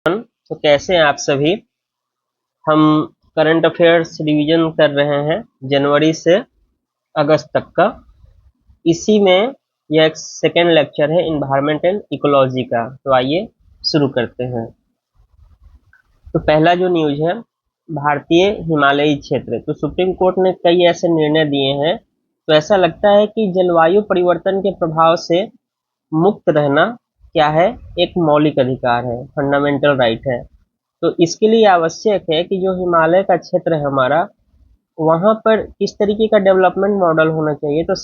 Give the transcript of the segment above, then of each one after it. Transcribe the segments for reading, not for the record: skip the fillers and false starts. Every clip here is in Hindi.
तो कैसे हैं आप सभी। हम करंट अफेयर्स रिवीजन कर रहे हैं जनवरी से अगस्त तक का। इसी में यह एक सेकेंड लेक्चर है इन्वायरमेंट एंड इकोलॉजी का। तो आइए शुरू करते हैं। तो पहला जो न्यूज है, भारतीय हिमालयी क्षेत्र। तो सुप्रीम कोर्ट ने कई ऐसे निर्णय दिए हैं, तो ऐसा लगता है कि जलवायु परिवर्तन के प्रभाव से मुक्त रहना क्या है, एक मौलिक अधिकार है, फंडामेंटल राइट है। तो इसके लिए आवश्यक है कि जो हिमालय का क्षेत्र है हमारा, वहां पर किस तरीके का डेवलपमेंट मॉडल होना चाहिए। तो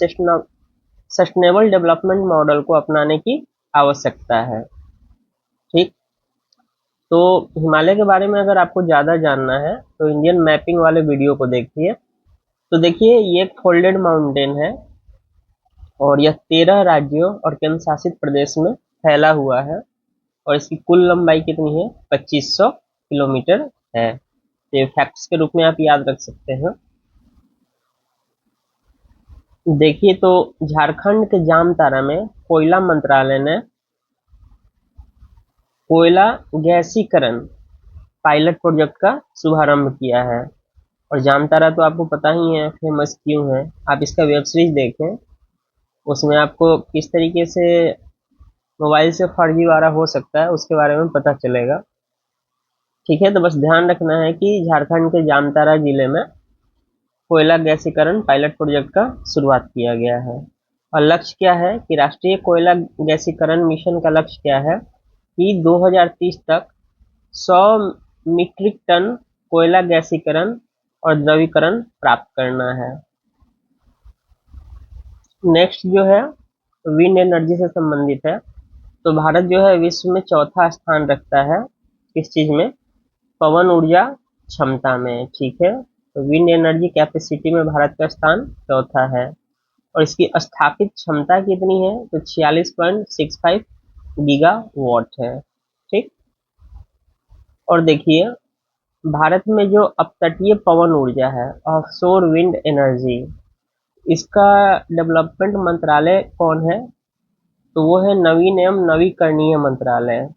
सस्टेनेबल डेवलपमेंट मॉडल को अपनाने की आवश्यकता है। ठीक। तो हिमालय के बारे में अगर आपको ज़्यादा जानना है तो इंडियन मैपिंग वाले वीडियो को देखिए। तो देखिए, ये एक फोल्डेड माउंटेन है और यह 13 राज्यों और केंद्र शासित प्रदेश में फैला हुआ है और इसकी कुल लंबाई कितनी है, 2500 किलोमीटर है। ये फैक्ट्स के रूप में आप याद रख सकते हैं। देखिए, तो झारखंड के जामतारा में कोयला मंत्रालय ने कोयला गैसीकरण पायलट प्रोजेक्ट का शुभारंभ किया है। और जामतारा तो आपको पता ही है फेमस क्यों है। आप इसका वेब सीरीज देखें, उसमें आपको किस तरीके से मोबाइल से फर्जीवाड़ा हो सकता है उसके बारे में पता चलेगा। ठीक है, तो बस ध्यान रखना है कि झारखंड के जामतारा जिले में कोयला गैसीकरण पायलट प्रोजेक्ट का शुरुआत किया गया है। और लक्ष्य क्या है कि राष्ट्रीय कोयला गैसीकरण मिशन का लक्ष्य क्या है कि 2030 तक 100 मीट्रिक टन कोयला गैसीकरण और द्रवीकरण प्राप्त करना है। नेक्स्ट जो है विंड एनर्जी से संबंधित है। तो भारत जो है विश्व में चौथा स्थान रखता है इस चीज में, पवन ऊर्जा क्षमता में। ठीक है, तो विंड एनर्जी कैपेसिटी में भारत का स्थान चौथा है और इसकी स्थापित क्षमता कितनी है, तो 46.65 गीगा वॉट है। ठीक। और देखिए, भारत में जो अपतटीय पवन ऊर्जा है, ऑफशोर विंड एनर्जी, इसका डेवलपमेंट मंत्रालय कौन है, तो वो है नवीन एवं नवीकरणीय मंत्रालय।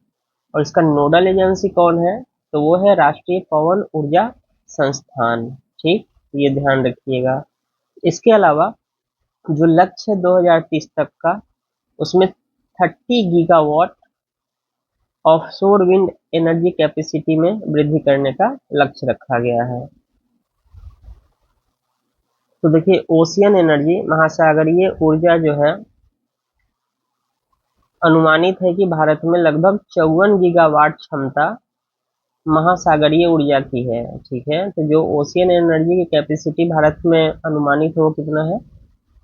और इसका नोडल एजेंसी कौन है, तो वो है राष्ट्रीय पवन ऊर्जा संस्थान। ठीक, ये ध्यान रखिएगा। इसके अलावा जो लक्ष्य है 2030 तक का, उसमें 30 gigawatt offshore wind energy capacity में वृद्धि करने का लक्ष्य रखा गया है। तो देखिए, ओशियन एनर्जी महासागरीय ऊर्जा जो है, अनुमानित है कि भारत में लगभग 54 गीगावाट क्षमता महासागरीय ऊर्जा की है। ठीक है, तो जो ओशियन एनर्जी की कैपेसिटी भारत में अनुमानित हो कितना है,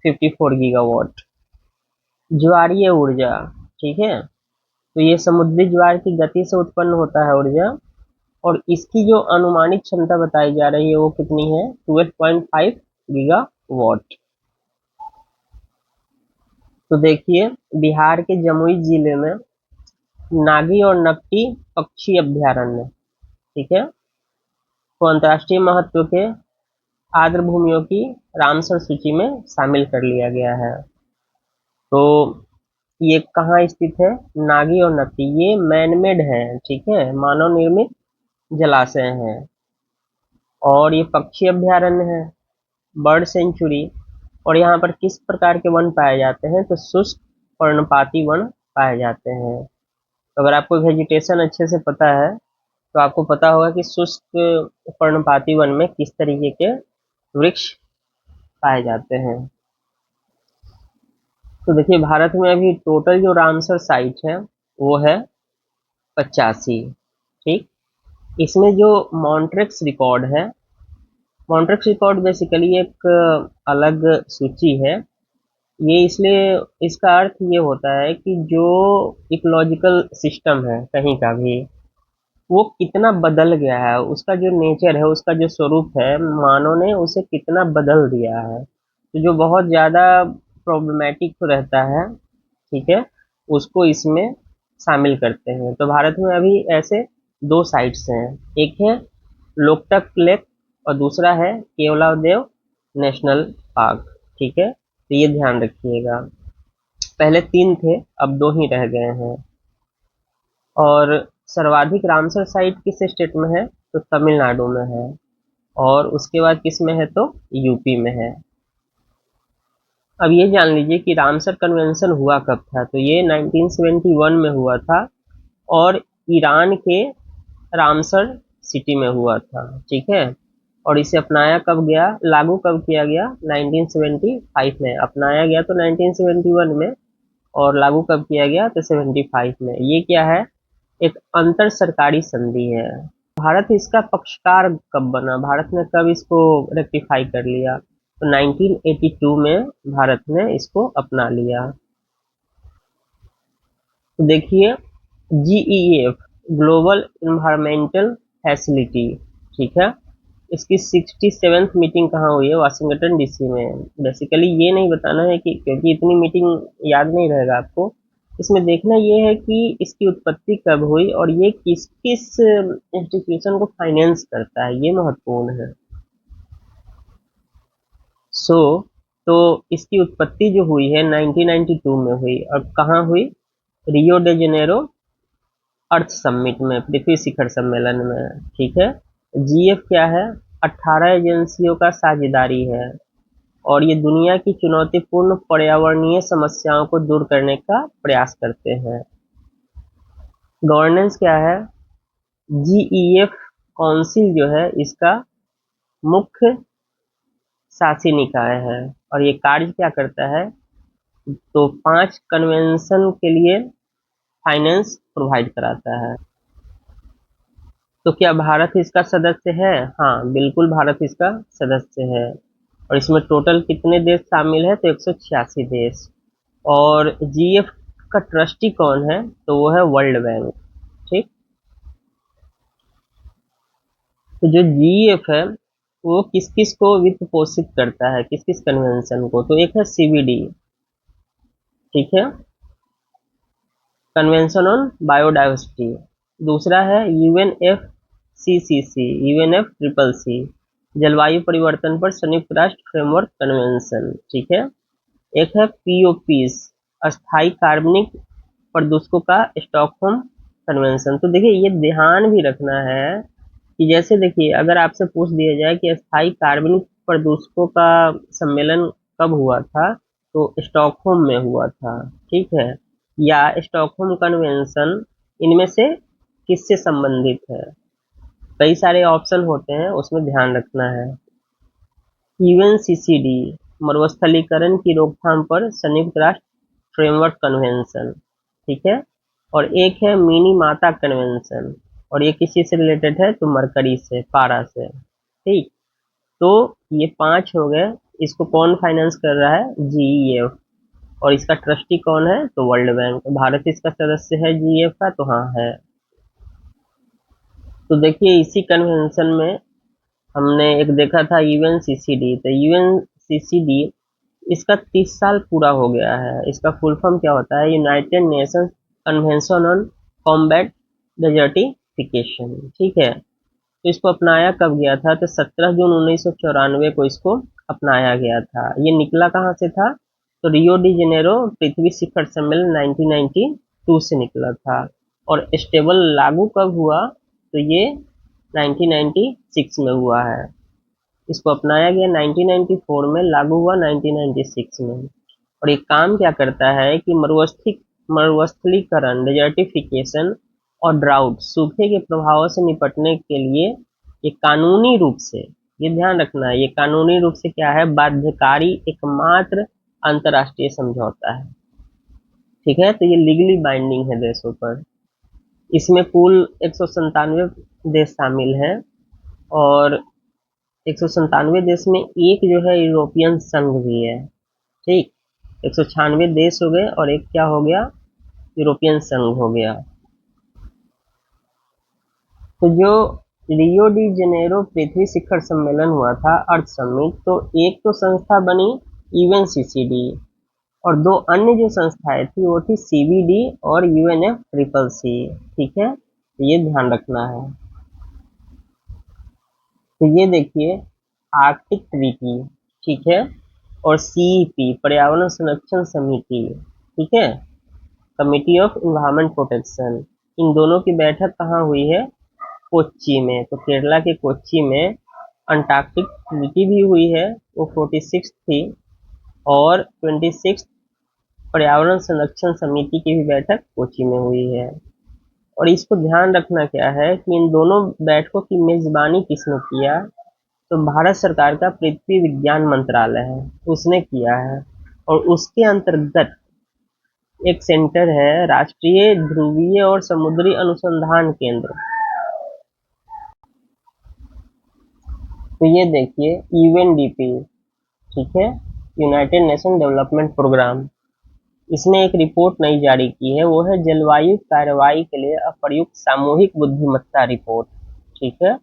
54 गीगावाट। ज्वारीय ऊर्जा, ठीक है, तो ये समुद्री ज्वार की गति से उत्पन्न होता है ऊर्जा और इसकी जो अनुमानित क्षमता बताई जा रही है वो कितनी है, 12.5 गीगावाट। तो देखिए, बिहार के जमुई जिले में नागी और नकटी पक्षी अभ्यारण्य, ठीक है, को अंतर्राष्ट्रीय महत्व के आर्द्र भूमियों की रामसर सूची में शामिल कर लिया गया है। तो ये कहाँ स्थित है, नागी और नकटी, ये मैनमेड है। ठीक है, मानव निर्मित जलाशय हैं और ये पक्षी अभ्यारण्य है, बर्ड सेंचुरी। और यहाँ पर किस प्रकार के वन पाए जाते हैं, तो शुष्क पर्णपाती वन पाए जाते हैं। तो अगर आपको वेजिटेशन अच्छे से पता है तो आपको पता होगा कि शुष्क पर्णपाती वन में किस तरीके के वृक्ष पाए जाते हैं। तो देखिए, भारत में अभी टोटल जो रामसर साइट है वो है 85। ठीक, इसमें जो मॉन्ट्रेक्स रिकॉर्ड है, मॉन्ट्रेक्स रिकॉर्ड बेसिकली एक अलग सूची है। ये इसलिए, इसका अर्थ ये होता है कि जो इकोलॉजिकल सिस्टम है कहीं का भी, वो कितना बदल गया है, उसका जो नेचर है, उसका जो स्वरूप है, मानव ने उसे कितना बदल दिया है। तो जो बहुत ज़्यादा प्रॉब्लमेटिक रहता है, ठीक है, उसको इसमें शामिल करते हैं। तो भारत में अभी ऐसे दो साइट्स हैं, एक है लोकटक लेक और दूसरा है केवलादेव नेशनल पार्क। ठीक है, तो ये ध्यान रखिएगा, पहले 3 थे अब 2 ही रह गए हैं। और सर्वाधिक रामसर साइट किस स्टेट में है? तो तमिलनाडु में है। और उसके बाद किस में है? तो यूपी में है। अब ये जान लीजिए कि रामसर कन्वेंशन हुआ कब था। तो ये 1971 में हुआ था और ईरान के रामसर सिटी में हुआ था। ठीक है। और इसे अपनाया कब गया, लागू कब किया गया? 1975 में। अपनाया गया तो 1971 में, और लागू कब किया गया? तो 75 में। ये क्या है? एक अंतर सरकारी संधि है। भारत इसका पक्षकार कब बना? भारत ने कब इसको रेक्टिफाई कर लिया? तो 1982 में भारत ने इसको अपना लिया। तो देखिए, GEF ग्लोबल इन्वायरमेंटल फैसिलिटी, ठीक है, इसकी 67th मीटिंग कहाँ हुई है? वाशिंगटन डीसी में। बेसिकली ये नहीं बताना है कि, क्योंकि इतनी मीटिंग याद नहीं रहेगा आपको, इसमें देखना ये है कि इसकी उत्पत्ति कब हुई और ये किस किस इंस्टीट्यूशन को फाइनेंस करता है, ये महत्वपूर्ण है। सो तो इसकी उत्पत्ति जो हुई है 1992 में हुई, और कहाँ हुई? रियो de जेनेरो अर्थ समिट में, पृथ्वी शिखर सम्मेलन में। ठीक है। GF क्या है? 18 एजेंसियों का साझेदारी है और ये दुनिया की चुनौतीपूर्ण पर्यावरणीय समस्याओं को दूर करने का प्रयास करते हैं। गवर्नेंस क्या है? GEF काउंसिल जो है इसका मुख्य शासी निकाय है और ये कार्य क्या करता है? तो 5 कन्वेंशन के लिए फाइनेंस प्रोवाइड कराता है। तो क्या भारत इसका सदस्य है? हाँ, बिल्कुल भारत इसका सदस्य है। और इसमें टोटल कितने देश शामिल है? तो 186 देश। और GF का ट्रस्टी कौन है? तो वो है वर्ल्ड बैंक। ठीक। तो जो GF है वो किस किस को वित्त पोषित करता है, किस किस कन्वेंशन को? तो एक है CBD, ठीक है, कन्वेंशन ऑन बायोडाइवर्सिटी। दूसरा है UNFCCC, UNFCCC, जलवायु परिवर्तन पर संयुक्त राष्ट्र फ्रेमवर्क कन्वेंशन। ठीक है। एक है POPs, अस्थायी कार्बनिक प्रदूषकों का स्टॉकहोम कन्वेंशन। तो देखिए, ये ध्यान भी रखना है कि जैसे देखिए, अगर आपसे पूछ दिया जाए कि अस्थायी कार्बनिक प्रदूषकों का सम्मेलन कब हुआ था, तो स्टॉकहोम में हुआ था। ठीक है। या स्टॉकहोम कन्वेंशन इनमें से किससे संबंधित है? कई सारे ऑप्शन होते हैं, उसमें ध्यान रखना है। UNCCD, मरुस्थलीकरण की रोकथाम पर संयुक्त राष्ट्र फ्रेमवर्क कन्वेंशन। ठीक है। और एक है मिनी माता कन्वेंशन, और ये किसी से रिलेटेड है? तो मरकरी से, पारा से। ठीक। तो ये 5 हो गए। इसको कौन फाइनेंस कर रहा है? GEF। और इसका ट्रस्टी कौन है? तो वर्ल्ड बैंक। भारत इसका सदस्य है GEF का? तो हाँ है। तो देखिए, इसी कन्वेंशन में हमने एक देखा था UNCCD। तो UNCCD इसका 30 साल पूरा हो गया है। इसका फुल फॉर्म क्या होता है? United Nations convention on combat desertification. ठीक है। तो इसको अपनाया कब गया था? तो 17 जून 1994 को इसको अपनाया गया था। ये निकला कहाँ से था? तो रियो डी जेनेरो पृथ्वी शिखर सम्मेलन 1992 से निकला था। और स्टेबल लागू कब हुआ? तो ये 1996 में हुआ है। इसको अपनाया गया 1994 में, लागू हुआ 1996 में। और ये काम क्या करता है कि मरुस्थलीकरण, डेजर्टिफिकेशन और ड्राउट, सूखे के प्रभावों से निपटने के लिए ये कानूनी रूप से, ये ध्यान रखना है, ये कानूनी रूप से क्या है? बाध्यकारी एकमात्र अंतर्राष्ट्रीय समझौता है। ठीक है। तो ये लीगली बाइंडिंग है देशों पर। इसमें कुल 197 देश शामिल हैं और 197 देश में एक जो है यूरोपियन संघ भी है। ठीक। 196 देश हो गए और एक क्या हो गया? यूरोपियन संघ हो गया। तो जो रियो डी जेनेरो पृथ्वी शिखर सम्मेलन हुआ था, अर्थ समिट, तो एक तो संस्था बनी UNCCD और 2 अन्य जो संस्थाएं थी वो थी CBD और UNFCCC। ठीक है। तो ये ध्यान रखना है। तो ये देखिए, आर्कटिक ट्रीटी, ठीक है, और CEP पर्यावरण संरक्षण समिति, ठीक है, कमिटी ऑफ इन्वायरमेंट प्रोटेक्शन, इन दोनों की बैठक कहाँ हुई है? कोच्चि में। तो केरला के कोच्चि में अंटार्कटिक ट्रीटी भी हुई है, वो 46 थी, और 26 पर्यावरण संरक्षण समिति की भी बैठक कोच्चि में हुई है। और इसको ध्यान रखना क्या है कि इन दोनों बैठकों की मेजबानी किसने किया? तो भारत सरकार का पृथ्वी विज्ञान मंत्रालय है, उसने किया है। और उसके अंतर्गत एक सेंटर है, राष्ट्रीय ध्रुवीय और समुद्री अनुसंधान केंद्र। तो ये देखिए यूएनडीपी, ठीक है, यूनाइटेड नेशन डेवलपमेंट प्रोग्राम, इसने एक रिपोर्ट नई जारी की है, वो है जलवायु कार्रवाई के लिए अप्रयुक्त सामूहिक बुद्धिमत्ता रिपोर्ट। ठीक है,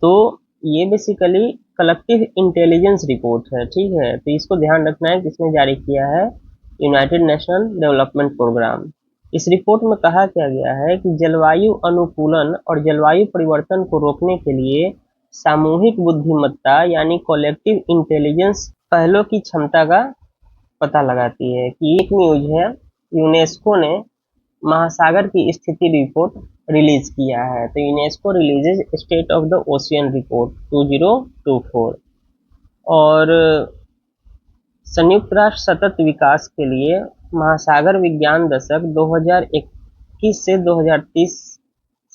तो ये बेसिकली कलेक्टिव इंटेलिजेंस रिपोर्ट है। ठीक है, तो इसको ध्यान रखना है किसने जारी किया है? United national development programme. इस रिपोर्ट में कहा क्या गया है कि जलवायु अनुकूलन और जलवायु परिवर्तन को रोकने के लिए सामूहिक बुद्धिमत्ता यानी कलेक्टिव इंटेलिजेंस पहलों की क्षमता का पता लगाती है। कि एक न्यूज है, यूनेस्को ने महासागर की स्थिति रिपोर्ट रिलीज किया है। तो UNESCO releases state of the ocean report 2024। और संयुक्त राष्ट्र सतत विकास के लिए महासागर विज्ञान दशक 2021 से 2030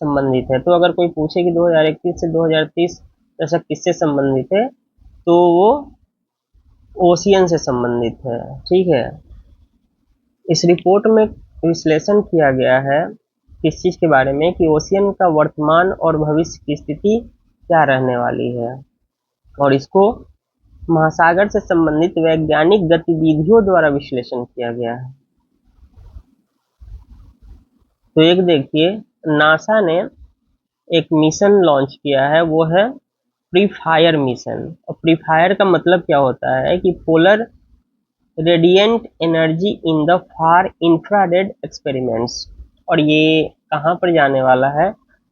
संबंधित है। तो अगर कोई पूछे कि 2021 से 2030 दशक किससे संबंधित है, तो वो ओशियन से संबंधित है। ठीक है, इस रिपोर्ट में विश्लेषण किया गया है किस चीज के बारे में कि ओशियन का वर्तमान और भविष्य की स्थिति क्या रहने वाली है, और इसको महासागर से संबंधित वैज्ञानिक गतिविधियों द्वारा विश्लेषण किया गया है। तो एक देखिए, नासा ने एक मिशन लॉन्च किया है, वो है प्री फायर मिशन। और प्री फायर का मतलब क्या होता है कि polar radiant energy in the far infrared experiments. और ये कहाँ पर जाने वाला है?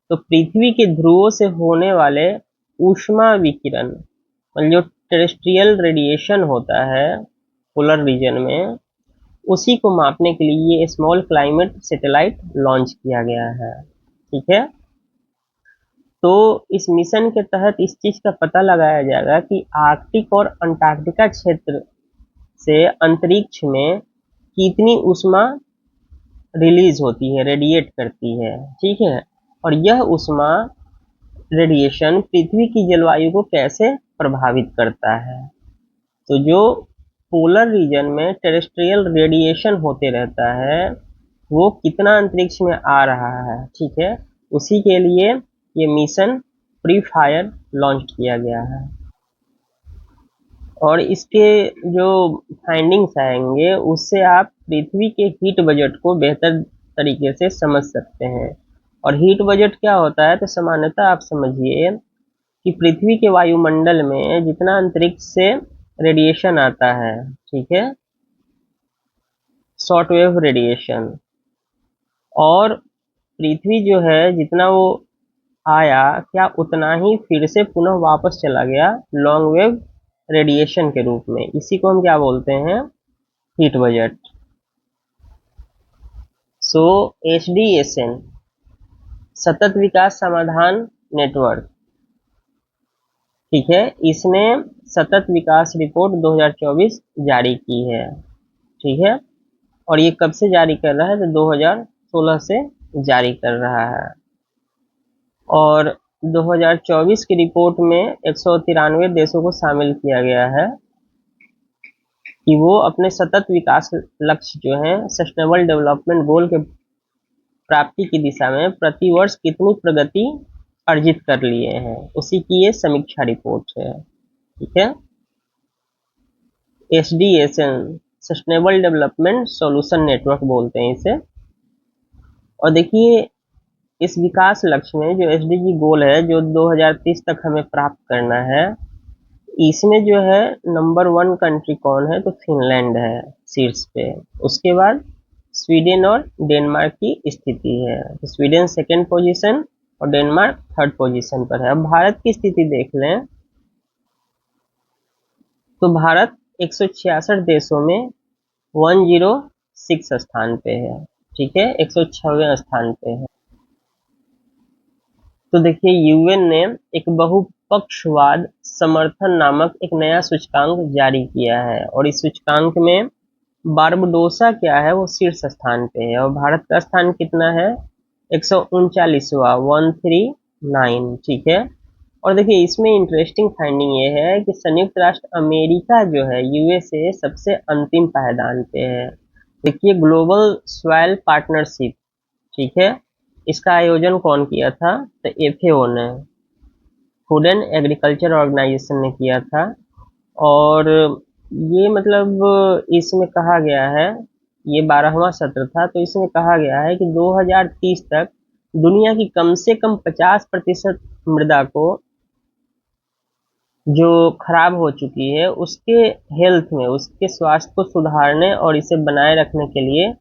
तो पृथ्वी के ध्रुवों से होने वाले ऊष्मा विकिरण, मतलब जो टेरेस्ट्रियल रेडिएशन होता है पोलर रीजन में, उसी को मापने के लिए ये स्मॉल क्लाइमेट सैटेलाइट लॉन्च किया गया है। ठीक है, तो इस मिशन के तहत इस चीज का पता लगाया जाएगा कि आर्कटिक और अंटार्कटिका क्षेत्र से अंतरिक्ष में कितनी ऊष्मा रिलीज होती है, रेडिएट करती है। ठीक है, और यह ऊष्मा रेडिएशन पृथ्वी की जलवायु को कैसे प्रभावित करता है। तो जो पोलर रीजन में टेरेस्ट्रियल रेडिएशन होते रहता है, वो कितना अंतरिक्ष में आ रहा है, ठीक है, उसी के लिए ये मिशन प्री फायर लॉन्च किया गया है। और इसके जो फाइंडिंग्स आएंगे उससे आप पृथ्वी के हीट बजट को बेहतर तरीके से समझ सकते हैं। और हीट बजट क्या होता है? तो सामान्यतः आप समझिए कि पृथ्वी के वायुमंडल में जितना अंतरिक्ष से रेडिएशन आता है, ठीक है, शॉर्ट वेव रेडिएशन, और पृथ्वी जो है जितना वो आया, क्या उतना ही फिर से पुनः वापस चला गया लॉन्ग वेव रेडिएशन के रूप में। इसी को हम क्या बोलते हैं? Heat budget. सो HDSN सतत विकास समाधान नेटवर्क, ठीक है, इसने सतत विकास रिपोर्ट 2024 जारी की है। ठीक है, और ये कब से जारी कर रहा है? तो 2016 से जारी कर रहा है। और 2024 की रिपोर्ट में 193 देशों को शामिल किया गया है कि वो अपने सतत विकास लक्ष्य जो है सस्टेनेबल डेवलपमेंट गोल के प्राप्ति की दिशा में प्रति वर्ष कितनी प्रगति अर्जित कर लिए हैं, उसी की ये समीक्षा रिपोर्ट है। ठीक है, HDSN sustainable development solution network बोलते हैं इसे। और देखिए, इस विकास लक्ष्य में जो SDG गोल है जो 2030 तक हमें प्राप्त करना है, इसमें जो है नंबर 1 कंट्री कौन है? तो फिनलैंड है शीर्ष पे। उसके बाद स्वीडन और डेनमार्क की स्थिति है। तो स्वीडन सेकंड पोजीशन और डेनमार्क थर्ड पोजीशन पर है। अब भारत की स्थिति देख लें, तो भारत 166 देशों में 106 स्थान पे है। ठीक है, 106वें स्थान पे है। तो देखिए यूएन ने एक बहुपक्षवाद समर्थन नामक एक नया सूचकांक जारी किया है, और इस सूचकांक में बारबडोसा क्या है, वो शीर्ष स्थान पे है, और भारत का स्थान कितना है, 139वां, 139, ठीक है। और देखिए इसमें इंटरेस्टिंग फाइंडिंग ये है कि संयुक्त राष्ट्र अमेरिका जो है यूएसए सबसे अंतिम पायदान पे है। देखिए ग्लोबल सॉइल पार्टनरशिप, ठीक है, इसका आयोजन कौन किया था, तो एफएओ ने, फूड एंड एग्रीकल्चर ऑर्गेनाइजेशन ने किया था। और ये मतलब इसमें कहा गया है, ये 12वां सत्र था, तो इसमें कहा गया है कि 2030 तक दुनिया की कम से कम 50% मृदा को जो खराब हो चुकी है उसके हेल्थ में, उसके स्वास्थ्य को सुधारने और इसे बनाए रखने के लिए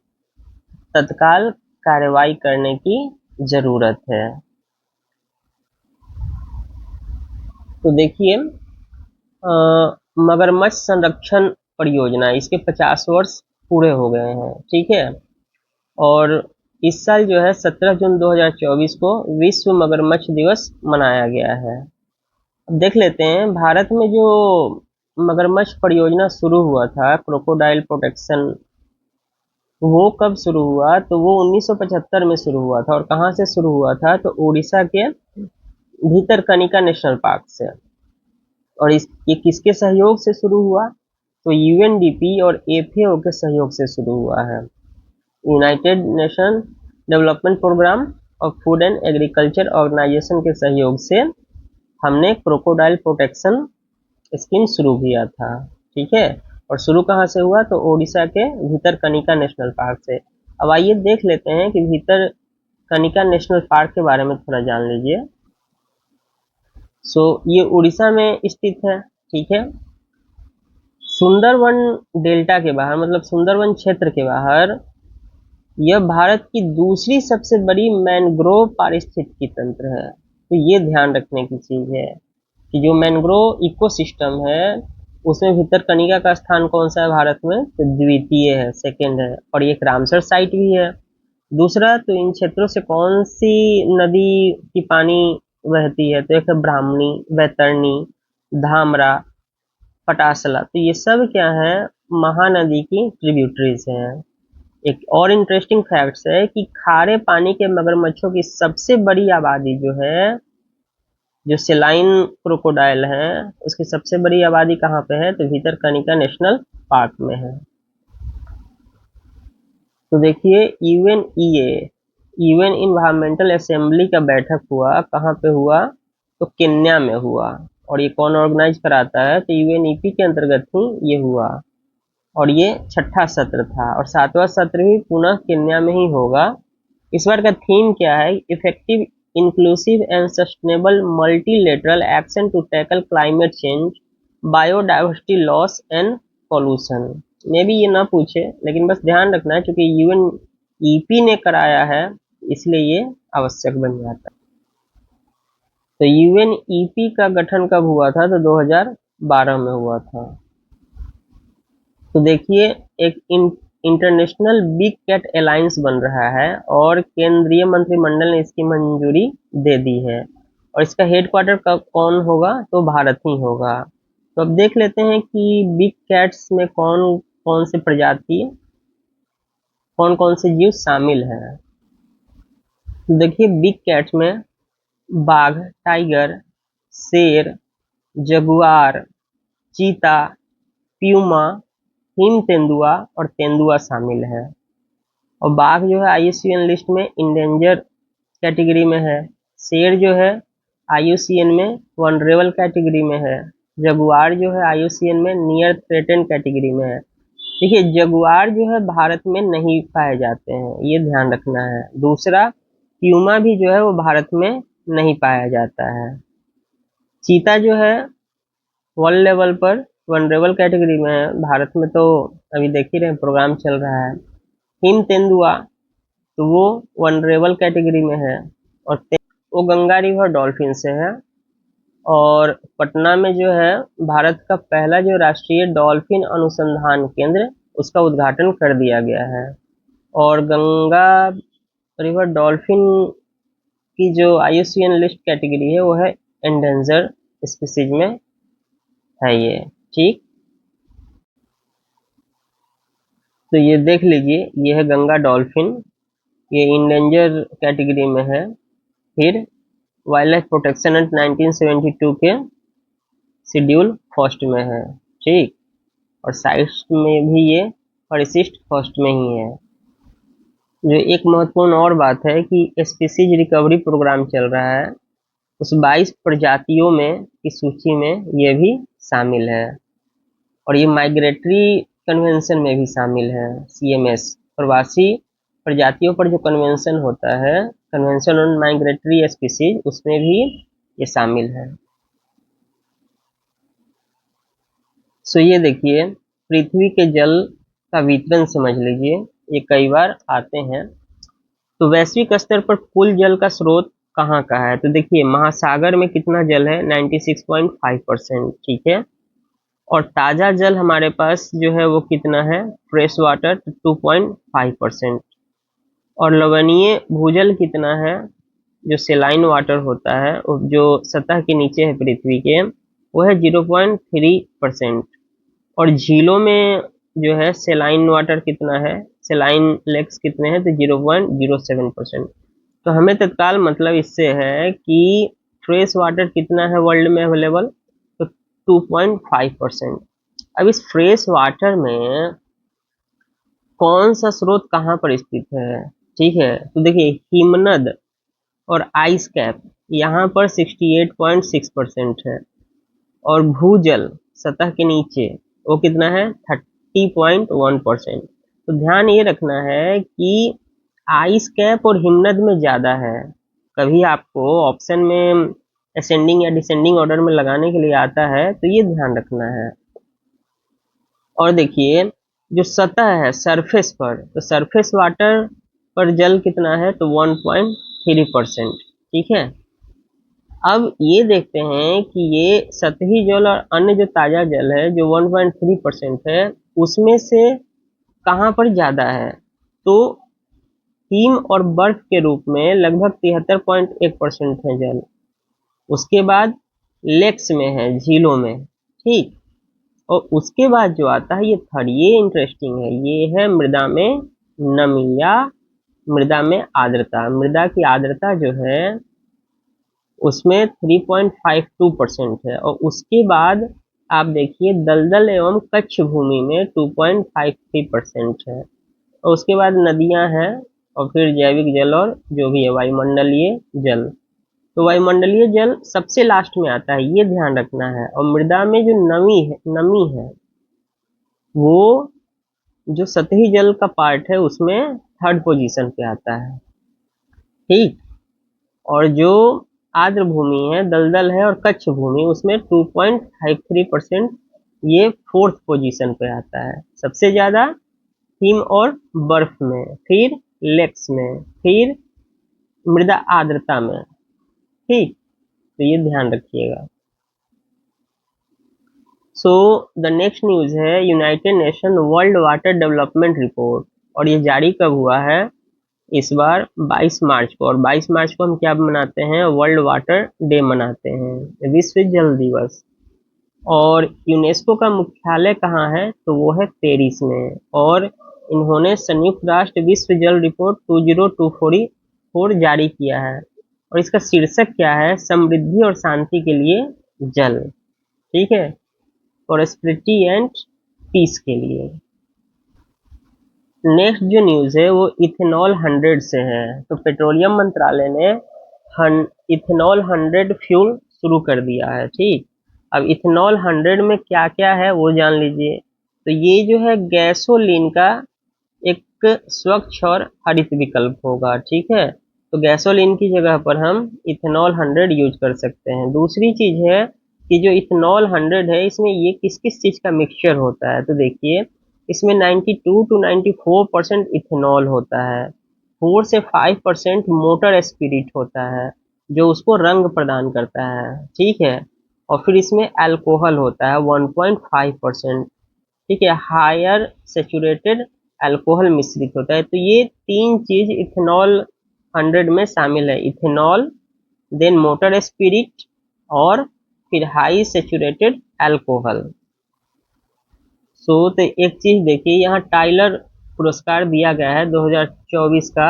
तत्काल कार्रवाई करने की जरूरत है। तो देखिए मगरमच्छ संरक्षण परियोजना, इसके 50 वर्ष पूरे हो गए हैं, ठीक है। और इस साल जो है 17 जून 2024 को विश्व मगरमच्छ दिवस मनाया गया है। अब देख लेते हैं भारत में जो मगरमच्छ परियोजना शुरू हुआ था, क्रोकोडाइल प्रोटेक्शन, वो कब शुरू हुआ, तो वो 1975 में शुरू हुआ था। और कहाँ से शुरू हुआ था, तो उड़ीसा के भीतरकनिका नेशनल पार्क से। और ये किसके सहयोग से शुरू हुआ, तो यूएनडीपी और एफएओ के सहयोग से शुरू हुआ है। यूनाइटेड नेशन डेवलपमेंट प्रोग्राम और फूड एंड एग्रीकल्चर ऑर्गेनाइजेशन के सहयोग से हमने क्रोकोडाइल प्रोटेक्शन स्कीम शुरू किया था, ठीक है। और शुरू कहाँ से हुआ, तो ओडिशा के भीतरकनिका नेशनल पार्क से। अब आइए देख लेते हैं कि भीतरकनिका नेशनल पार्क के बारे में थोड़ा जान लीजिए। ये उड़ीसा में स्थित है, ठीक है। सुंदरवन डेल्टा के बाहर, मतलब सुंदरवन क्षेत्र के बाहर, यह भारत की दूसरी सबसे बड़ी मैंग्रोव पारिस्थितिकी तंत्र है। तो ये ध्यान रखने की चीज है कि जो मैंग्रोव इकोसिस्टम है उसमें भीतरकनिका का स्थान कौन सा है भारत में, तो द्वितीय है, सेकंड है। और ये एक रामसर साइट भी है। दूसरा, तो इन क्षेत्रों से कौन सी नदी की पानी बहती है, तो एक है ब्राह्मणी, वैतरणी, धामरा, पटासला। तो ये सब क्या है, महानदी की ट्रिब्यूटरीज हैं। एक और इंटरेस्टिंग फैक्ट्स है कि खारे पानी के मगरमच्छों की सबसे बड़ी आबादी जो है, जो सेलाइन क्रोकोडाइल है, उसकी सबसे बड़ी आबादी कहाँ पे है, तो भीतरकनिका नेशनल पार्क में है। तो देखिए यूएन इन्वायरमेंटल असेंबली का बैठक हुआ, कहाँ पे हुआ, तो केन्या में हुआ। और ये कौन ऑर्गेनाइज कराता है, तो यूएनईपी के अंतर्गत ही ये हुआ। और ये 6ठा सत्र था, और 7वां सत्र भी पुनः केन्या में ही होगा। इस बार का थीम क्या है, effective inclusive and sustainable multilateral action to tackle climate change, biodiversity loss and pollution. मे भी ये ना पूछे, लेकिन बस ध्यान रखना है क्योंकि यूएनईपी ने कराया है, इसलिए ये आवश्यक बन जाता है। तो यूएनईपी का गठन कब हुआ था, तो 2012 में हुआ था। तो देखिए एक इंटरनेशनल बिग कैट अलायंस बन रहा है, और केंद्रीय मंत्रिमंडल ने इसकी मंजूरी दे दी है। और इसका हेडक्वार्टर कौन होगा, तो भारत ही होगा। तो अब देख लेते हैं कि बिग कैट्स में कौन कौन से प्रजाति, कौन कौन से जीव शामिल हैं। तो देखिए बिग कैट्स में बाघ, टाइगर, शेर, जगुआर, चीता, प्यूमा, हिम तेंदुआ और तेंदुआ शामिल है। और बाघ जो है आईयूसीएन लिस्ट में इंडेंजर कैटेगरी में है। शेर जो है आईयूसीएन में वनरेबल कैटेगरी में है। जगुआर जो है आईयूसीएन में नियर थ्रेटेंड कैटेगरी में है। देखिए जगुआर जो है भारत में नहीं पाए जाते हैं, ये ध्यान रखना है। दूसरा, प्यूमा भी जो है वो भारत में नहीं पाया जाता है। चीता जो है वर्ल्ड लेवल पर वनरेबल कैटेगरी में है, भारत में तो अभी देख ही रहे प्रोग्राम चल रहा है। हिम तेंदुआ तो वो वनरेबल कैटेगरी में है, और वो गंगा रिवर डॉल्फिन से है। और पटना में जो है भारत का पहला जो राष्ट्रीय डॉल्फिन अनुसंधान केंद्र, उसका उद्घाटन कर दिया गया है। और गंगा रिवर डॉल्फिन की जो IUCN लिस्ट कैटेगरी है वो है एंडेंजर स्पीसीज में है ये। ठीक, तो ये देख लीजिए, ये है गंगा डॉल्फिन, ये इंडेंजर कैटेगरी में है। फिर वाइल्ड लाइफ प्रोटेक्शन एक्ट 1972 के शेड्यूल फर्स्ट में है। ठीक, और साइट्स में भी ये परिशिष्ट फर्स्ट में ही है। जो एक महत्वपूर्ण और बात है कि स्पीसीज रिकवरी प्रोग्राम चल रहा है, उस 22 प्रजातियों में की सूची में ये भी शामिल है, और ये माइग्रेटरी कन्वेंशन में भी शामिल है। CMS प्रवासी प्रजातियों पर जो कन्वेंशन होता है, कन्वेंशन ऑन माइग्रेटरी स्पीसीज, उसमें भी ये शामिल है। सो ये देखिए, पृथ्वी के जल का वितरण समझ लीजिए, ये कई बार आते हैं। तो वैश्विक स्तर पर कुल जल का स्रोत कहाँ का है, तो देखिए महासागर में कितना जल है, 96.5%। ठीक है, और ताजा जल हमारे पास जो है वो कितना है, फ्रेश वाटर 2.5%। और लवणीय भूजल कितना है, जो सेलाइन वाटर होता है जो सतह के नीचे है पृथ्वी के, वो है 0.3%। और झीलों में जो है सेलाइन वाटर कितना है, सेलाइन लेक्स कितने हैं, तो 0.07%। तो हमें तत्काल मतलब इससे है कि फ्रेश वाटर कितना है वर्ल्ड में अवेलेबल, तो 2.5%। अब इस फ्रेश वाटर में कौन सा स्रोत कहाँ पर स्थित है, ठीक है, तो देखिए हिमनद और आइस कैप यहाँ पर 68.6% है, और भूजल सतह के नीचे वो कितना है, 30.1%। तो ध्यान ये रखना है कि आइस कैप और हिमनद में ज्यादा है। कभी आपको ऑप्शन में असेंडिंग या डिसेंडिंग ऑर्डर में लगाने के लिए आता है, तो ये ध्यान रखना है। और देखिए जो सतह है सरफेस पर, तो सरफेस वाटर पर जल कितना है, तो 1.3%। ठीक है, अब ये देखते हैं कि ये सतही जल और अन्य जो ताजा जल है जो 1.3% है, उसमें से कहाँ पर ज्यादा है, तो हिम और बर्फ के रूप में लगभग 73.1% है जल। उसके बाद लेक्स में है, झीलों में। ठीक, और उसके बाद जो आता है ये थर्ड, ये इंटरेस्टिंग है, ये है मृदा में नमी या मृदा में आर्द्रता। मृदा की आर्द्रता जो है उसमें 3.52% है, और उसके बाद आप देखिए दलदल एवं कच्छ भूमि में 2.53% है, और उसके बाद नदियां हैं, और फिर जैविक जल और जो भी है वायुमंडलीय जल। तो वायुमंडलीय जल सबसे लास्ट में आता है, ये ध्यान रखना है। और मृदा में जो नमी है वो जो सतही जल का पार्ट है उसमें थर्ड पोजीशन पे आता है। ठीक, और जो आर्द्र भूमि है, दलदल है और कच्छ भूमि, उसमें 2.53%, ये फोर्थ पोजीशन पे आता है। सबसे ज्यादा हिम और बर्फ में, फिर लेक्स में, फिर मृदा आर्द्रता में। ठीक, तो ये ध्यान रखिएगा। सो द नेक्स्ट न्यूज है United nation world water development report, और ये जारी कब हुआ है, इस बार 22 मार्च को। और 22 मार्च को हम क्या मनाते हैं, वर्ल्ड वाटर डे मनाते हैं, विश्व जल दिवस। और यूनेस्को का मुख्यालय कहाँ है, तो वो है पेरिस में। और इन्होंने संयुक्त राष्ट्र विश्व जल रिपोर्ट 2024 जारी किया है, और इसका शीर्षक क्या है, समृद्धि और शांति के लिए जल। ठीक है, प्रोस्पेरिटी एंड पीस के लिए। नेक्स्ट जो न्यूज है वो इथेनॉल 100 से है। तो पेट्रोलियम मंत्रालय ने इथेनॉल 100 फ्यूल शुरू कर दिया है। ठीक, अब इथेनॉल 100 में क्या क्या है वो जान लीजिए। तो ये जो है गैसोलीन का एक स्वच्छ और हरित विकल्प होगा। ठीक है, तो गैसोलीन की जगह पर हम इथेनॉल 100 यूज कर सकते हैं। दूसरी चीज है कि जो इथेनॉल 100 है इसमें ये किस किस चीज का मिक्सचर होता है, तो देखिए इसमें 92 to 94% इथेनॉल होता है, 4 से 5% मोटर स्पिरिट होता है जो उसको रंग प्रदान करता है। ठीक है, और फिर इसमें अल्कोहल होता है 1.5%। ठीक है, हायर सेचुरेटेड अल्कोहल मिश्रित होता है। तो ये तीन चीज इथेनॉल 100 में शामिल है इथेनॉल, देन मोटर स्पिरिट और फिर हाई सेचुरेटेड अल्कोहल। तो एक चीज देखिए, यहाँ टाइलर पुरस्कार दिया गया है 2024 का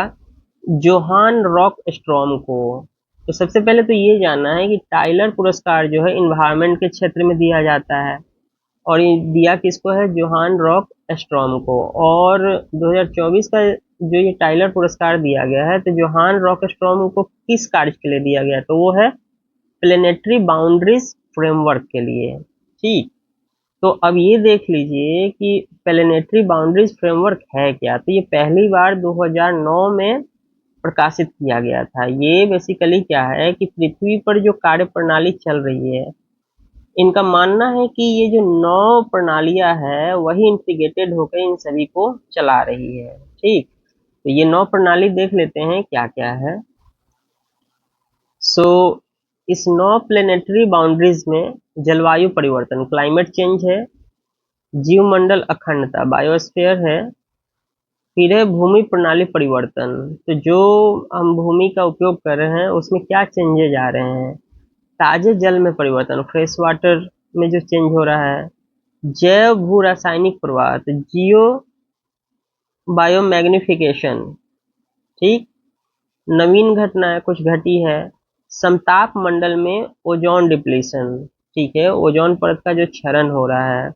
जोहान रॉक स्ट्रॉम को। तो सबसे पहले तो ये जानना है कि टाइलर पुरस्कार जो है इन्वायरमेंट के क्षेत्र में दिया जाता है, और ये दिया किसको है? जोहान रॉक स्ट्रॉम को। और 2024 का जो ये टाइलर पुरस्कार दिया गया है, तो जोहान रॉक स्ट्रॉम को किस कार्य के लिए दिया गया? तो वो है प्लेनेटरी बाउंड्रीज फ्रेमवर्क के लिए। ठीक, तो अब ये देख लीजिए कि प्लेनेटरी बाउंड्रीज फ्रेमवर्क है क्या। तो ये पहली बार 2009 में प्रकाशित किया गया था। ये बेसिकली क्या है कि पृथ्वी पर जो कार्य प्रणाली चल रही है, इनका मानना है कि ये जो 9 प्रणालियां है वही इंटीग्रेटेड होकर इन सभी को चला रही है। ठीक, तो ये 9 प्रणाली देख लेते हैं क्या क्या है। सो इस 9 प्लेनेटरी बाउंड्रीज में जलवायु परिवर्तन क्लाइमेट चेंज है, जीवमंडल अखंडता बायोस्फीयर है, फिर है भूमि प्रणाली परिवर्तन। तो जो हम भूमि का उपयोग कर रहे हैं उसमें क्या चेंजेज आ रहे हैं? ताजे जल में परिवर्तन, फ्रेश वाटर में जो चेंज हो रहा है, जैव भू रासायनिक प्रवाह, तो जियो बायोमैग्निफिकेशन। ठीक, नवीन घटनाएं कुछ घटी है, समताप मंडल में ओजोन डिप्लीशन। ठीक है, ओजोन परत का जो क्षरण हो रहा है।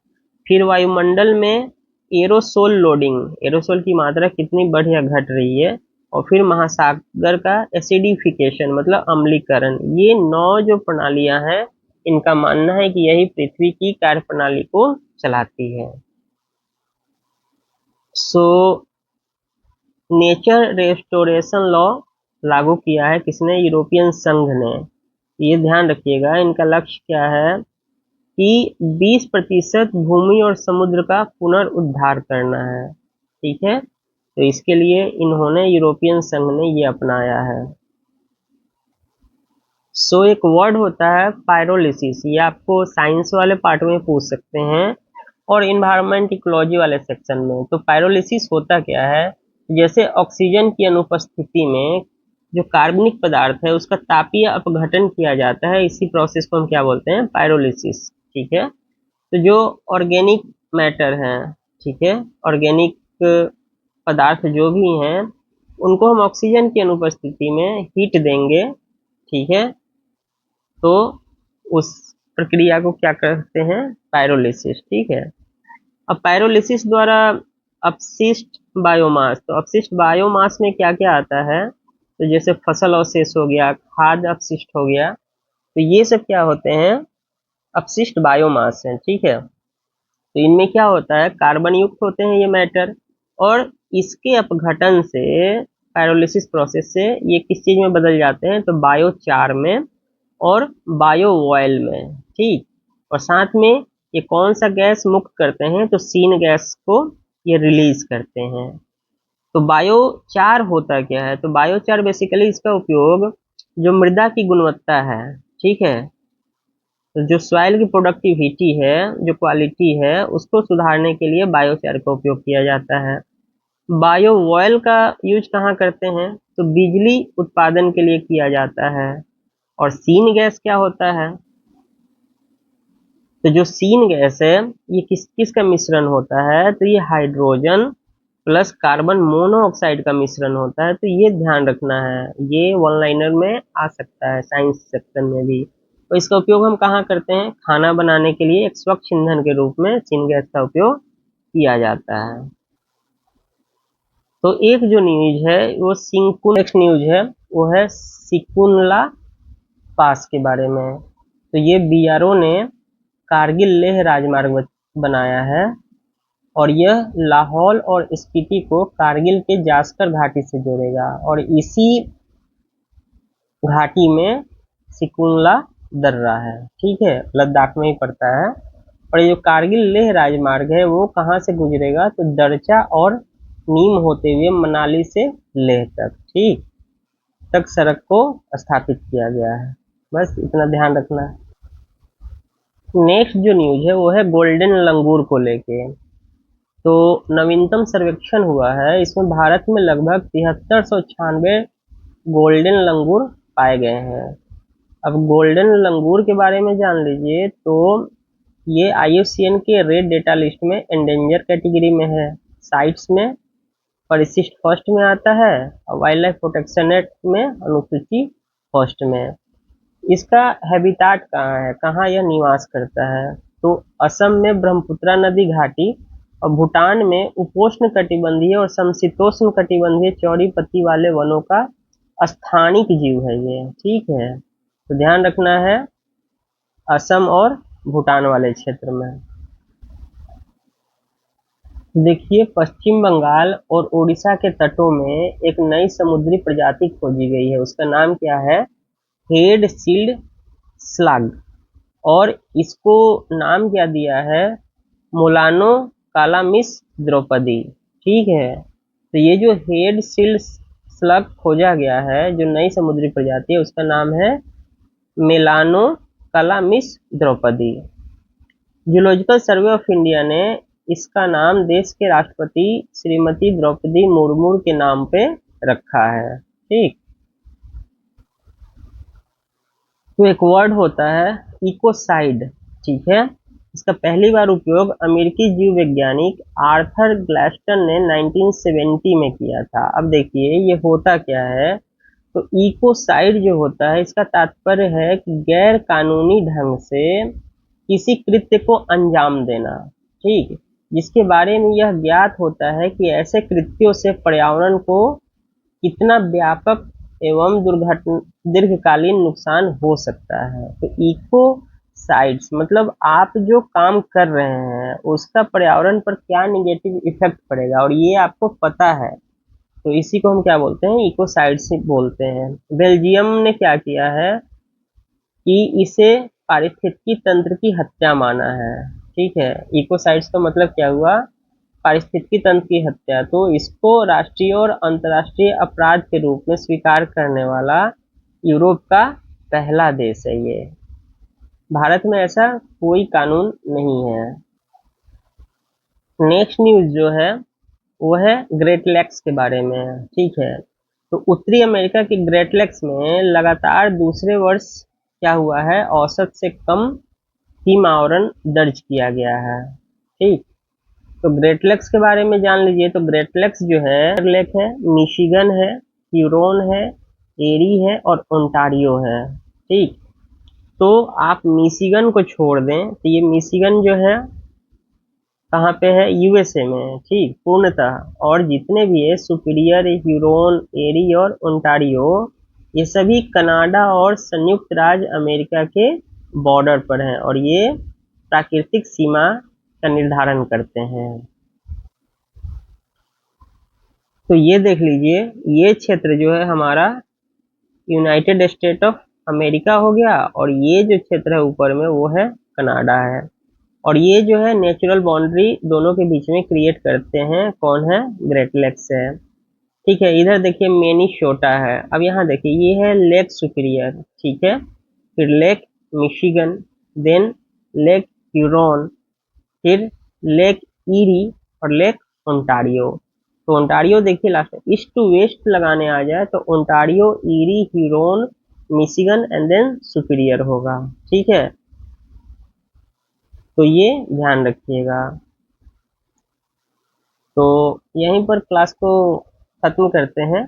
फिर वायुमंडल में एरोसोल लोडिंग, एरोसोल की मात्रा कितनी बढ़ या घट रही है। और फिर महासागर का एसिडिफिकेशन मतलब अम्लीकरण। ये 9 जो प्रणालियां हैं, इनका मानना है कि यही पृथ्वी की कार्य प्रणाली को चलाती है। सो नेचर रेस्टोरेशन लॉ लागू किया है किसने? यूरोपियन संघ ने। ये ध्यान रखिएगा, इनका लक्ष्य क्या है कि 20% भूमि और समुद्र का पुनर्उद्धार करना है। ठीक है, तो इसके लिए इन्होंने, यूरोपियन संघ ने ये अपनाया है। सो एक वर्ड होता है पायरोलिसिस, ये आपको साइंस वाले पार्ट में पूछ सकते हैं और इन्वायरमेंट इकोलॉजी वाले सेक्शन में। तो पायरोलिसिस होता क्या है? जैसे ऑक्सीजन की अनुपस्थिति में जो कार्बनिक पदार्थ है उसका तापीय अपघटन किया जाता है, इसी प्रोसेस को हम क्या बोलते हैं? पायरोलिसिस। ठीक है, तो जो ऑर्गेनिक मैटर है, ठीक है, ऑर्गेनिक पदार्थ जो भी हैं, उनको हम ऑक्सीजन की अनुपस्थिति में हीट देंगे। ठीक है, तो उस प्रक्रिया को क्या कहते हैं? पायरोलिसिस। ठीक है, अब पायरोलिसिस द्वारा अपशिष्ट बायोमास, तो अपशिष्ट बायोमास में क्या क्या आता है? तो जैसे फसल अवशेष हो गया, खाद्य अपशिष्ट हो गया, तो ये सब क्या होते हैं? अपशिष्ट बायोमास है। ठीक है, तो इनमें क्या होता है? कार्बन युक्त होते हैं ये मैटर, और इसके अपघटन से, पायरोलिसिस प्रोसेस से ये किस चीज में बदल जाते हैं? तो बायोचार में और बायो ऑयल में। ठीक, और साथ में ये कौन सा गैस मुक्त करते हैं? तो सीन गैस को ये रिलीज करते हैं। तो बायोचार होता क्या है? तो बायोचार बेसिकली इसका उपयोग जो मृदा की गुणवत्ता है, ठीक है, तो जो सॉइल की प्रोडक्टिविटी है, जो क्वालिटी है, उसको सुधारने के लिए बायोचार का उपयोग किया जाता है। बायो ऑयल का यूज कहाँ करते हैं? तो बिजली उत्पादन के लिए किया जाता है। और सीन गैस क्या होता है? तो जो सीन गैस है, ये किस किस का मिश्रण होता है? तो ये हाइड्रोजन प्लस कार्बन मोनोऑक्साइड का मिश्रण होता है। तो ये ध्यान रखना है, ये वन लाइनर में आ सकता है साइंस सेक्शन में भी। तो इसका उपयोग हम कहाँ करते हैं? खाना बनाने के लिए एक स्वच्छ ईंधन के रूप में सीन गैस का उपयोग किया जाता है। तो एक जो न्यूज है वो नेक्स्ट न्यूज है, वो है सिकुनला पास के बारे में। तो ये बीआरओ ने कारगिल लेह राजमार्ग बनाया है, और यह लाहौल और स्पीति को कारगिल के जास्कर घाटी से जोड़ेगा, और इसी घाटी में सिकुनला दर्रा है। ठीक है, लद्दाख में ही पड़ता है। और ये जो कारगिल लेह राजमार्ग है वो कहाँ से गुजरेगा? तो दरचा और नीम होते हुए मनाली से लेह तक, ठीक, तक सड़क को स्थापित किया गया है। बस इतना ध्यान रखना है। नेक्स्ट जो न्यूज है वो है गोल्डन लंगूर को लेके। तो नवीनतम सर्वेक्षण हुआ है, इसमें भारत में लगभग 7396 गोल्डन लंगूर पाए गए हैं। अब गोल्डन लंगूर के बारे में जान लीजिए तो ये IUCN के रेड डेटा लिस्ट में एंडेंजर कैटेगरी में है, साइट्स में परिशिष्ट फर्स्ट में आता है और वाइल्ड लाइफ प्रोटेक्शन एक्ट में अनुसूची फर्स्ट में। इसका हैबिटाट कहाँ है, कहाँ यह निवास करता है, तो असम में ब्रह्मपुत्रा नदी घाटी और भूटान में उपोष्ण कटिबंधीय और समशीतोष्ण कटिबंधीय चौड़ी पत्ती वाले वनों का स्थानिक जीव है ये। ठीक है, तो ध्यान रखना है असम और भूटान वाले क्षेत्र में। देखिए पश्चिम बंगाल और उड़ीसा के तटों में एक नई समुद्री प्रजाति खोजी गई है, उसका नाम क्या है, हेड सील्ड स्लग, और इसको नाम क्या दिया है, मोलानो कालामिस द्रौपदी। ठीक है, तो ये जो हेड सील्ड स्लग खोजा गया है, जो नई समुद्री प्रजाति है, उसका नाम है Melanochlamys Draupadi. Zoological survey of India ने इसका नाम देश के राष्ट्रपति श्रीमती द्रौपदी मुर्मू के नाम पे रखा है। ठीक, तो एक वर्ड होता है इकोसाइड। ठीक है, इसका पहली बार उपयोग अमेरिकी जीव वैज्ञानिक आर्थर ग्लैस्टन ने 1970 में किया था। अब देखिए ये होता क्या है, तो इकोसाइड जो होता है इसका तात्पर्य है कि गैर कानूनी ढंग से किसी कृत्य को अंजाम देना। ठीक, जिसके बारे में यह ज्ञात होता है कि ऐसे कृत्यों से पर्यावरण को कितना व्यापक एवं दीर्घकालीन नुकसान हो सकता है। तो इको साइड्स मतलब आप जो काम कर रहे हैं उसका पर्यावरण पर क्या निगेटिव इफेक्ट पड़ेगा और ये आपको पता है, तो इसी को हम क्या बोलते हैं, इकोसाइड्स बोलते हैं। बेल्जियम ने क्या किया है कि इसे पारिस्थितिकी तंत्र की हत्या माना है। ठीक है, इकोसाइड्स का मतलब क्या हुआ, पारिस्थितिकी तंत्र की हत्या। तो इसको राष्ट्रीय और अंतर्राष्ट्रीय अपराध के रूप में स्वीकार करने वाला यूरोप का पहला देश है ये। भारत में ऐसा कोई कानून नहीं है। नेक्स्ट न्यूज जो है वो है ग्रेट लेक्स के बारे में। ठीक है, तो उत्तरी अमेरिका के ग्रेट लेक्स में लगातार दूसरे वर्ष क्या हुआ है, औसत से कम हिम आवरण दर्ज किया गया है। ठीक, तो ग्रेट लेक्स के बारे में जान लीजिए। तो ग्रेट लेक्स जो है, लेक है, मिशिगन है, ह्यूरोन है, एरी है और ओंटारियो है। ठीक, तो आप मिशिगन को छोड़ दें तो ये मिशिगन जो है कहाँ पे है, USA में। ठीक, पूर्णतः, और जितने भी है सुपीरियर, ह्यूरोन, एरी और ओंटारियो, ये सभी कनाडा और संयुक्त राज्य अमेरिका के बॉर्डर पर हैं और ये प्राकृतिक सीमा का निर्धारण करते हैं। तो ये देख लीजिए, ये क्षेत्र जो है हमारा यूनाइटेड स्टेट ऑफ अमेरिका हो गया और ये जो क्षेत्र है ऊपर में वो है कनाडा है। और ये जो है नेचुरल बाउंड्री दोनों के बीच में क्रिएट करते हैं, कौन है, ग्रेट लेक्स है। ठीक है, इधर देखिए मिनेसोटा है। अब यहाँ देखिए ये है लेक सुपीरियर, ठीक है, फिर lake Michigan, then lake Huron, फिर लेक ईरी और लेक ओंटारियो। तो ओंटारियो देखिए लास्ट में ईस्ट टू वेस्ट लगाने आ जाए तो Ontario, Erie, Huron, Michigan and then superior होगा। ठीक है, तो ये ध्यान रखिएगा। तो यहीं पर क्लास को खत्म करते हैं,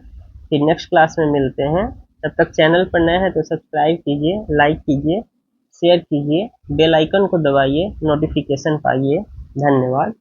फिर नेक्स्ट क्लास में मिलते हैं। तब तक चैनल पर नए हैं तो सब्सक्राइब कीजिए, लाइक कीजिए, शेयर कीजिए, बेल आइकन को दबाइए, नोटिफिकेशन पाइए। धन्यवाद।